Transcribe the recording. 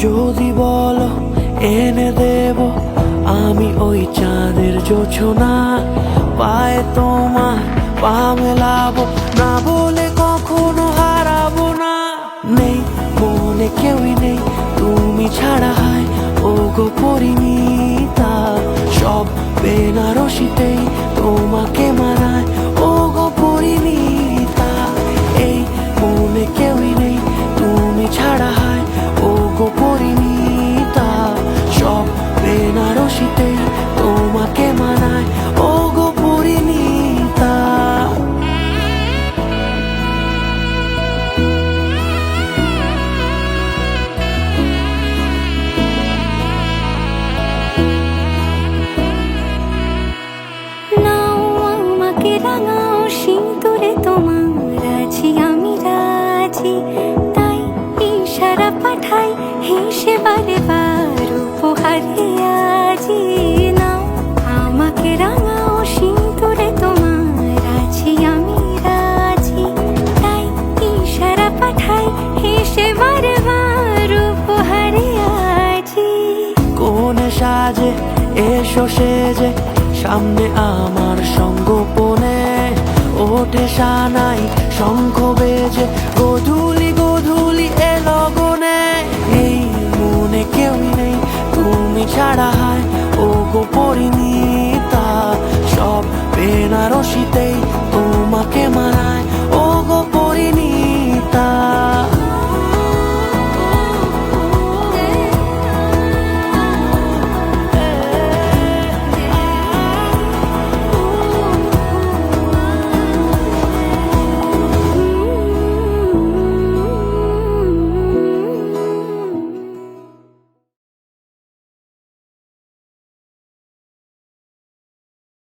যদি বলো এনে দেব আমি ওই চাঁদের জোছনা, পায়ে তোমার পা মেলাবো, না বলে কখনো হারাবো না। নেই মনে কেউই নেই তুমি ছাড়া, হয় ও গো পরিণীতা, সব বেনারসিতেই তোমাকে মানায় ও গো পরিণীতা। এই মনে কেউই নেই তুমি ছাড়া, হয় ও গো পরিণীতা, সব বেনারসিতেই তোমাকে মানায় ও গো পরিণীতা। রাঙাও সিঁদুরে তোমার আছি আমি রাজি, তাই ইশারা পাঠাই হেসে বারে বার উপহারে আজি। নাও আমাকে রাঙাও সিঁদুরে তোমার আছি আমি রাজি, তাই ইশারা পাঠাই হেসে বারে বার উপহারে আজি। কোন সাজে এসো সেজে সামনে আমার সঙ্গোপনে, ওঠে সানাই শঙ্খ বেজে